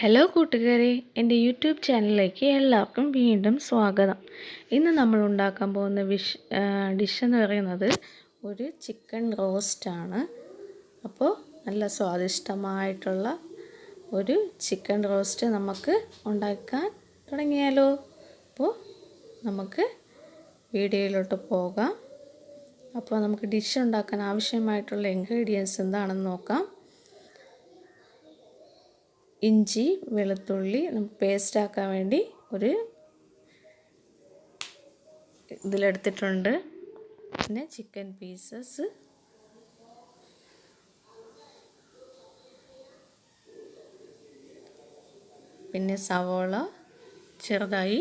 Hello കൂട്ടുകാരെ, എൻ്റെ YouTube ചാനലിലേക്ക് എല്ലാവർക്കും വീണ്ടും സ്വാഗതം. ഇന്ന് നമ്മൾ ഉണ്ടാക്കാൻ പോകുന്ന ഡിഷ് എന്ന് പറയുന്നത് ഒരു ചിക്കൻ റോസ്റ്റാണ്. അപ്പോൾ നല്ല സ്വാദിഷ്ടമായിട്ടുള്ള ഒരു ചിക്കൻ റോസ്റ്റ് നമുക്ക് ഉണ്ടാക്കാൻ തുടങ്ങിയാലോ. അപ്പോൾ നമുക്ക് വീഡിയോയിലോട്ട് പോകാം. അപ്പോൾ നമുക്ക് ഡിഷ് ഉണ്ടാക്കാൻ ആവശ്യമായിട്ടുള്ള ഇൻഗ്രീഡിയൻസ് എന്താണെന്ന് നോക്കാം. ഇഞ്ചി വെളുത്തുള്ളി നമുക്ക് പേസ്റ്റ് ആക്കാൻ വേണ്ടി ഒരു ഇതിലെടുത്തിട്ടുണ്ട്. പിന്നെ ചിക്കൻ പീസസ്, പിന്നെ സവോള ചെറുതായി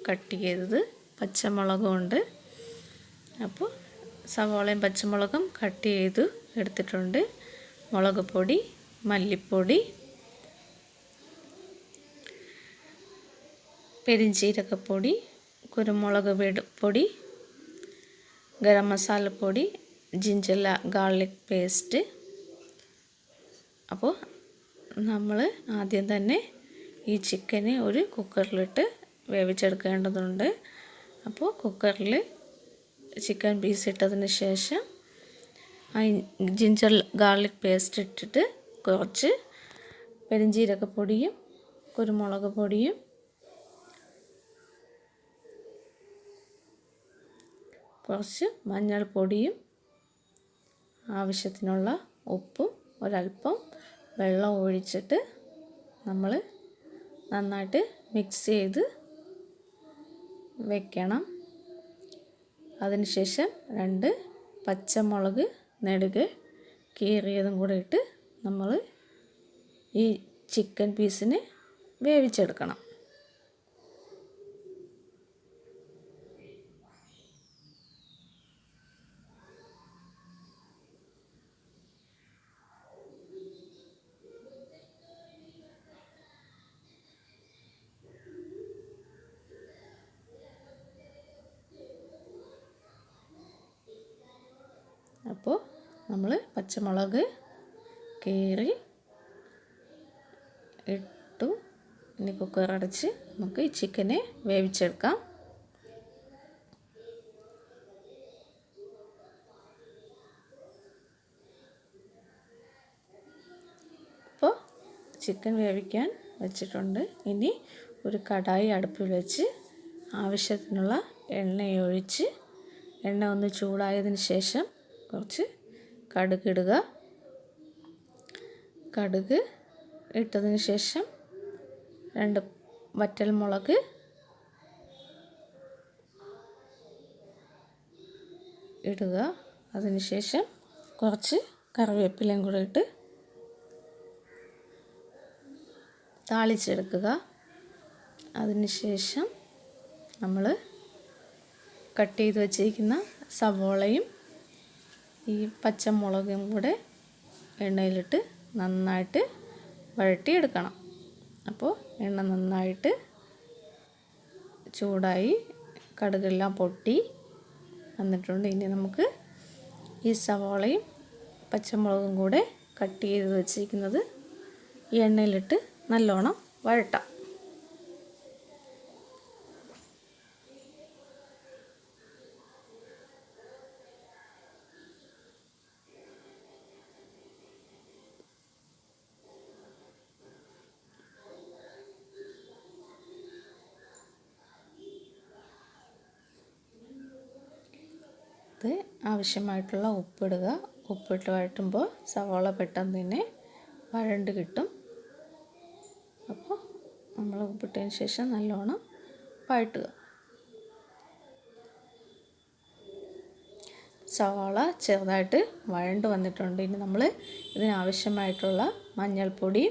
കട്ട് ചെയ്തത്, പച്ചമുളകും ഉണ്ട്. അപ്പോൾ സവോളയും പച്ചമുളകും കട്ട് ചെയ്ത് എടുത്തിട്ടുണ്ട്. മുളക് പൊടി, മല്ലിപ്പൊടി, പെരിഞ്ചീരകപ്പൊടി, കുരുമുളക് പൊടി, ഗരം മസാലപ്പൊടി, ജിഞ്ചർ ഗാർലിക് പേസ്റ്റ്. അപ്പോൾ നമ്മൾ ആദ്യം തന്നെ ഈ ചിക്കനെ ഒരു കുക്കറിലിട്ട് വേവിച്ചെടുക്കേണ്ടതുണ്ട്. അപ്പോൾ കുക്കറിൽ ചിക്കൻ പീസ് ഇട്ടതിന് ശേഷം ജിഞ്ചർ ഗാർലിക് പേസ്റ്റ് ഇട്ടിട്ട് കുറച്ച് പെരിഞ്ചീരകപ്പൊടിയും കുരുമുളക് പൊടിയും കുറച്ച് മഞ്ഞൾപ്പൊടിയും ആവശ്യത്തിനുള്ള ഉപ്പും ഒരല്പം വെള്ളം ഒഴിച്ചിട്ട് നമ്മൾ നന്നായിട്ട് മിക്സ് ചെയ്ത് വെക്കണം. അതിനുശേഷം 2 പച്ചമുളക് നെടുകെ കീറിയതും കൂടെ ഇട്ട് നമ്മൾ ഈ ചിക്കൻ പീസിനെ വേവിച്ചെടുക്കണം. അപ്പോൾ നമ്മൾ പച്ചമുളക് കീറി ഇട്ടു. ഇനി കുക്കർ അടച്ച് നമുക്ക് ഈ ചിക്കനെ വേവിച്ചെടുക്കാം. അപ്പോൾ ചിക്കൻ വേവിക്കാൻ വെച്ചിട്ടുണ്ട്. ഇനി ഒരു കടായി അടുപ്പിൽ വെച്ച് ആവശ്യത്തിനുള്ള എണ്ണയൊഴിച്ച് എണ്ണ ഒന്ന് ചൂടായതിന് ശേഷം കുറച്ച് കടുക് ഇടുക. കടുക് ഇട്ടതിന് ശേഷം 2 വറ്റൽമുളക്, ഇടുക. അതിനുശേഷം കുറച്ച് കറിവേപ്പിലയും കൂടെ ഇട്ട് താളിച്ചെടുക്കുക. അതിനുശേഷം നമ്മൾ കട്ട് ചെയ്ത് വച്ചിരിക്കുന്ന സവോളയും ഈ പച്ചമുളകും കൂടെ എണ്ണയിലിട്ട് നന്നായിട്ട് വഴറ്റിയെടുക്കണം. അപ്പോൾ എണ്ണ നന്നായിട്ട് ചൂടായി കടുകെല്ലാം പൊട്ടി വന്നിട്ടുണ്ട്. ഇനി നമുക്ക് ഈ സവോളയും പച്ചമുളകും കൂടെ കട്ട് ചെയ്ത് വച്ചിരിക്കുന്നത് ഈ എണ്ണയിലിട്ട് നല്ലോണം വഴട്ടാം. ഇത് ആവശ്യമായിട്ടുള്ള ഉപ്പിടുക. ഉപ്പിട്ട് വഴറ്റുമ്പോൾ സവോള പെട്ടെന്ന് തന്നെ വഴണ്ട് കിട്ടും. അപ്പോൾ നമ്മൾ ഉപ്പിട്ടതിന് ശേഷം നല്ലോണം വഴറ്റുക. സവാള ചെറുതായിട്ട് വഴണ്ട് വന്നിട്ടുണ്ട്. ഇനി നമ്മൾ ഇതിനാവശ്യമായിട്ടുള്ള മഞ്ഞൾപ്പൊടി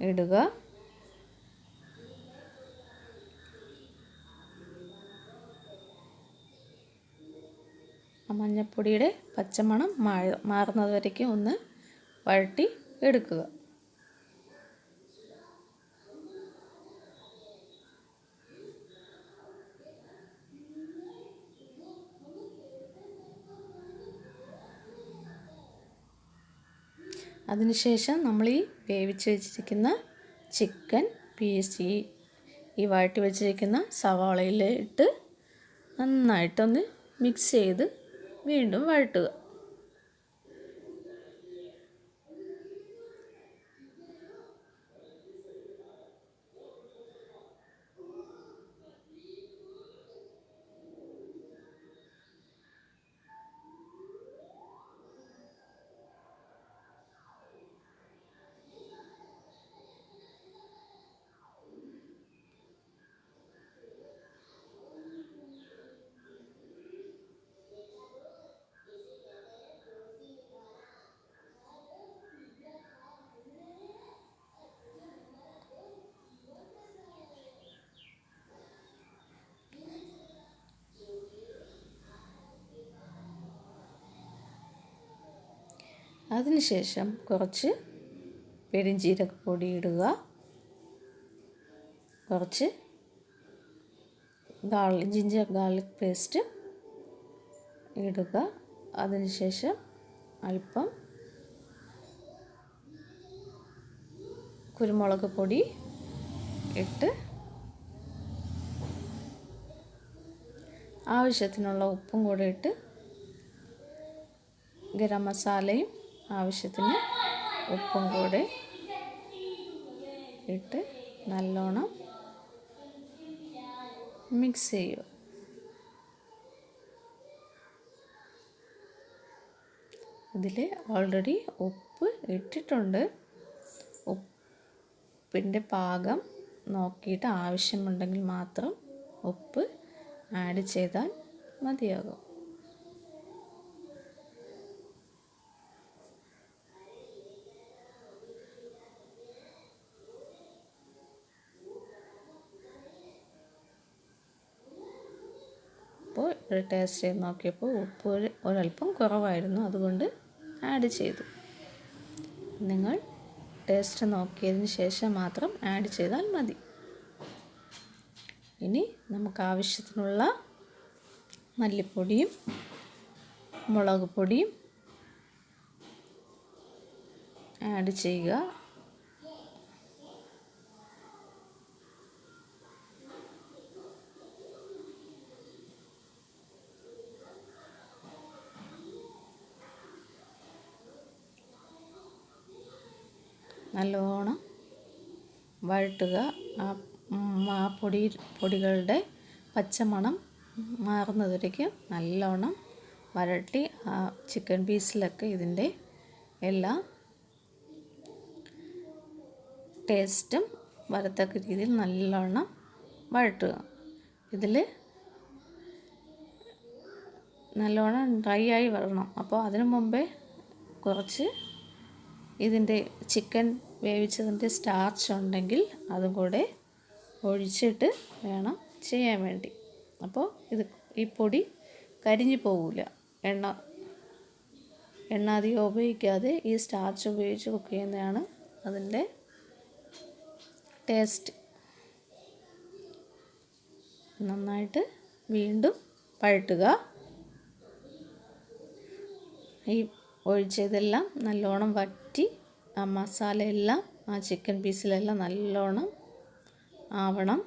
ഇടുക. ആ മഞ്ഞൾപ്പൊടിയുടെ പച്ചമണം മാറുന്നത് വരയ്ക്കും ഒന്ന് വഴറ്റി എടുക്കുക. അതിനുശേഷം നമ്മൾ ഈ വേവിച്ച് വെച്ചിരിക്കുന്ന ചിക്കൻ പീസ് ഈ വഴറ്റി വെച്ചിരിക്കുന്ന സവാളയിൽ ഇട്ട് നന്നായിട്ടൊന്ന് മിക്സ് ചെയ്ത് വീണ്ടും വഴറ്റുക. അതിനുശേഷം കുറച്ച് പെരിഞ്ജീരകപ്പൊടി ഇടുക, കുറച്ച് ജിഞ്ചർ ഗാർലിക് പേസ്റ്റ് ഇടുക. അതിനുശേഷം അല്പം കുരുമുളക് പൊടി ഇട്ട് ആവശ്യത്തിനുള്ള ഉപ്പും കൂടെ ഇട്ട് ഗരം മസാലയും ആവശ്യത്തിന് ഉപ്പും കൂടെ ഇട്ട് നല്ലോണം മിക്സ് ചെയ്യുക. ഇതിൽ ഓൾറെഡി ഉപ്പ് ഇട്ടിട്ടുണ്ട്. ഉപ്പിൻ്റെ പാകം നോക്കിയിട്ട് ആവശ്യമുണ്ടെങ്കിൽ മാത്രം ഉപ്പ് ആഡ് ചെയ്താൽ മതിയാകും. അപ്പോൾ ടേസ്റ്റ് ചെയ്ത് നോക്കിയപ്പോൾ ഉപ്പ് ഒരല്പം കുറവായിരുന്നു, അതുകൊണ്ട് ആഡ് ചെയ്തു. നിങ്ങൾ ടേസ്റ്റ് നോക്കിയതിന് ശേഷം മാത്രം ആഡ് ചെയ്താൽ മതി. ഇനി നമുക്ക് ആവശ്യത്തിനുള്ള മല്ലിപ്പൊടിയും മുളക് പൊടിയും ആഡ് ചെയ്യുക. നല്ലോണം വഴറ്റുക. ആ പൊടികളുടെ പച്ചമണം മാറുന്നതുവരേക്ക് നല്ലോണം വഴറ്റി ആ ചിക്കൻ പീസിലൊക്കെ ഇതിൻ്റെ എല്ലാ ടേസ്റ്റും വരത്തക്ക രീതിയിൽ നല്ലോണം വഴറ്റുക. ഇതിൽ നല്ലോണം ഡ്രൈ ആയി വരണം. അപ്പോൾ അതിനു മുമ്പേ കുറച്ച് ഇതിൻ്റെ ചിക്കൻ വേവിച്ചതിൻ്റെ സ്റ്റാർച്ച് ഉണ്ടെങ്കിൽ അതും കൂടെ ഒഴിച്ചിട്ട് വേണം ചെയ്യാൻ വേണ്ടി. അപ്പോൾ ഈ പൊടി കരിഞ്ഞു പോവില്ല. എണ്ണ അധികം ഉപയോഗിക്കാതെ ഈ സ്റ്റാർച്ച് ഉപയോഗിച്ച് കുക്ക് ചെയ്യുന്നതാണ് അതിൻ്റെ ടേസ്റ്റ്. നന്നായിട്ട് വീണ്ടും വഴറ്റുക. ഈ ഒഴിച്ചതെല്ലാം നല്ലോണം വറ്റി ആ മസാലയെല്ലാം ആ ചിക്കൻ പീസിലെല്ലാം നല്ലോണം ആവണം.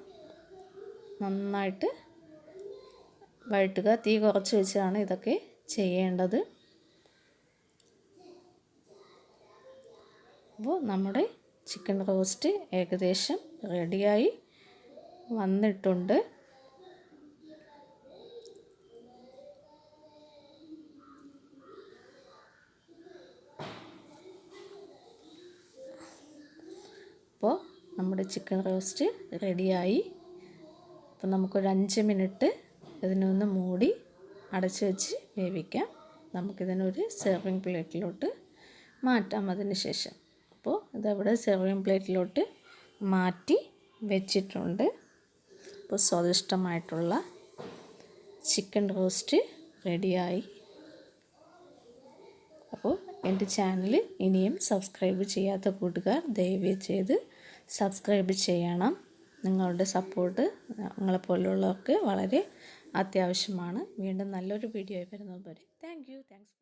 നന്നായിട്ട് വഴറ്റുക. തീ കുറച്ച് വെച്ചാണ് ഇതൊക്കെ ചെയ്യേണ്ടത്. അപ്പോൾ നമ്മുടെ ചിക്കൻ റോസ്റ്റ് ഏകദേശം റെഡിയായി വന്നിട്ടുണ്ട്. അപ്പോൾ നമ്മുടെ ചിക്കൻ റോസ്റ്റ് റെഡിയായി. അപ്പോൾ നമുക്കൊരു 5 മിനിറ്റ് ഇതിനൊന്ന് മൂടി അടച്ച് വെച്ച് വേവിക്കാം. നമുക്കിതിനൊരു സെർവിങ് പ്ലേറ്റിലോട്ട് മാറ്റാം അതിന് ശേഷം. അപ്പോൾ ഇതവിടെ സെർവിങ് പ്ലേറ്റിലോട്ട് മാറ്റി വെച്ചിട്ടുണ്ട്. അപ്പോൾ സ്വാദിഷ്ടമായിട്ടുള്ള ചിക്കൻ റോസ്റ്റ് റെഡിയായി. അപ്പോൾ എൻ്റെ ചാനൽ ഇനിയും സബ്സ്ക്രൈബ് ചെയ്യാത്ത കൂട്ടുകാർ ദയവ് ചെയ്ത് സബ്സ്ക്രൈബ് ചെയ്യണം. നിങ്ങളുടെ സപ്പോർട്ട് നിങ്ങളെപ്പോലുള്ളവർക്ക് വളരെ അത്യാവശ്യമാണ്. വീണ്ടും നല്ലൊരു വീഡിയോ വരുന്നത് വരെ താങ്ക്സ്.